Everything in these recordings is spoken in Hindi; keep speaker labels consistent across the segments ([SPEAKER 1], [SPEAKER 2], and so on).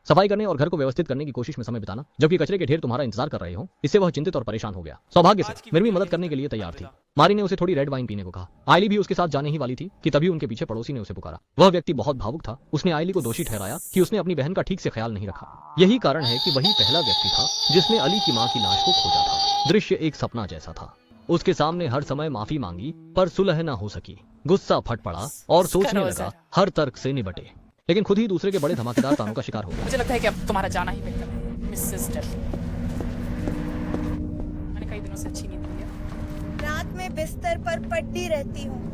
[SPEAKER 1] सफाई करने और घर को व्यवस्थित करने की कोशिश में समय बिताना, जबकि कचरे के ढेर तुम्हारा इंतजार कर रहे हो, इससे वह चिंतित और परेशान हो गया। सौभाग्य से मिर्मी मदद करने के लिए तैयार थी। मारी ने उसे थोड़ी रेड वाइन पीने को कहा। आयली भी उसके साथ जाने ही वाली थी कि तभी उनके पीछे पड़ोसी ने उसे पुकारा। वह व्यक्ति बहुत भावुक था। उसने आयली को दोषी ठहराया कि उसने अपनी बहन का ठीक से ख्याल नहीं रखा। यही कारण है कि वही पहला व्यक्ति था जिसने अली की मां की लाश को खोजा था। दृश्य एक सपना जैसा था। उसके सामने हर समय माफी मांगी पर सुलह न हो सकी। गुस्सा फट पड़ा और सोचने लगा हर तर्क से निबटे, लेकिन खुद ही दूसरे के बड़े धमाकेदार तानों का शिकार हो गया।
[SPEAKER 2] मुझे लगता है कि अब तुम्हारा जाना ही बेहतर है, मिसेस डेथ। मैंने कई दिनों से अच्छी नींद ली है।
[SPEAKER 3] रात में बिस्तर पर पड्डी रहती हूँ।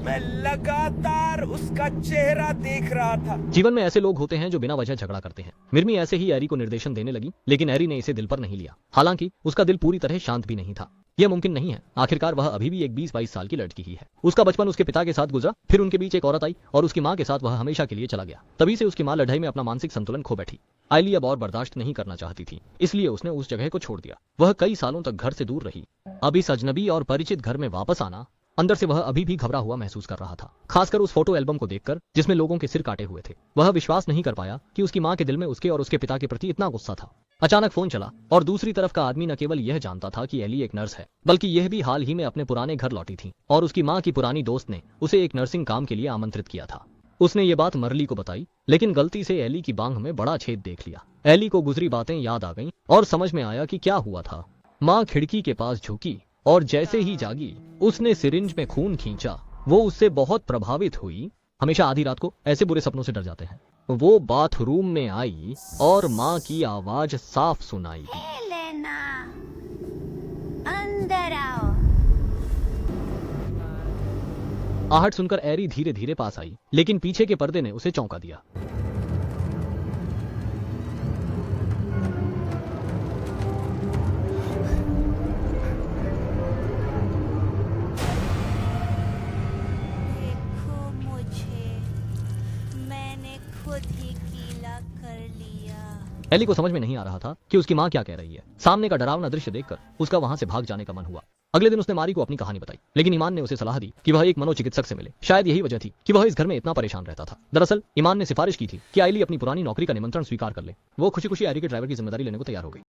[SPEAKER 4] मैं लगातार उसका चेहरा देख रहा था।
[SPEAKER 1] जीवन में ऐसे लोग होते हैं जो बिना वजह झगड़ा करते हैं। मिर्मी ऐसे ही एरी को निर्देशन देने लगी, लेकिन एरी ने इसे दिल पर नहीं लिया। हालांकि उसका दिल पूरी तरह शांत भी नहीं था। यह मुमकिन नहीं है। आखिरकार वह अभी भी एक 20-22 साल की लड़की ही है। उसका बचपन उसके पिता के साथ गुजरा, फिर उनके बीच एक औरत आई और उसकी मां के साथ वह हमेशा के लिए चला गया। तभी से उसकी मां लड़ाई में अपना मानसिक संतुलन खो बैठी। आयली अब और बर्दाश्त नहीं करना चाहती थी, इसलिए उसने उस जगह को छोड़ दिया। वह कई सालों तक घर से दूर रही। अब इस अजनबी और परिचित घर में वापस आना, अंदर से वह अभी भी घबरा हुआ महसूस कर रहा था, खासकर उस फोटो एल्बम को देखकर जिसमें लोगों के सिर काटे हुए थे। वह विश्वास नहीं कर पाया कि उसकी मां के दिल में उसके और उसके पिता के प्रति इतना गुस्सा था। अचानक फोन चला और दूसरी तरफ का आदमी न केवल यह जानता था कि एली एक नर्स है, बल्कि यह भी हाल ही में अपने पुराने घर लौटी थी और उसकी मां की पुरानी दोस्त ने उसे एक नर्सिंग काम के लिए आमंत्रित किया था। उसने ये बात मरली को बताई, लेकिन गलती से एली की बांह में बड़ा छेद देख लिया। एली को गुजरी बातें याद आ गईं और समझ में आया कि क्या हुआ था। मां खिड़की के पास झुकी और जैसे ही जागी उसने सिरिंज में खून खींचा। वो उससे बहुत प्रभावित हुई। हमेशा आधी रात को ऐसे बुरे सपनों से डर जाते हैं। वो बाथरूम में आई और मां की आवाज साफ सुनाई दी,
[SPEAKER 3] एलेना, अंदर आओ।
[SPEAKER 1] आहट सुनकर एरी धीरे धीरे पास आई, लेकिन पीछे के पर्दे ने उसे चौंका दिया।
[SPEAKER 3] देखो मुझे, मैंने खुद ही गीला कर लिया।
[SPEAKER 1] एली को समझ में नहीं आ रहा था कि उसकी मां क्या कह रही है। सामने का डरावना दृश्य देखकर उसका वहां से भाग जाने का मन हुआ। अगले दिन उसने मारी को अपनी कहानी बताई, लेकिन ईमान ने उसे सलाह दी कि वह एक मनोचिकित्सक से मिले। शायद यही वजह थी कि वह इस घर में इतना परेशान रहता था। दरअसल ईमान ने सिफारिश की थी कि आयली अपनी पुरानी नौकरी का निमंत्रण स्वीकार कर ले। वो खुशी खुशी आयली के ड्राइवर की जिम्मेदारी लेने को तैयार हो गई।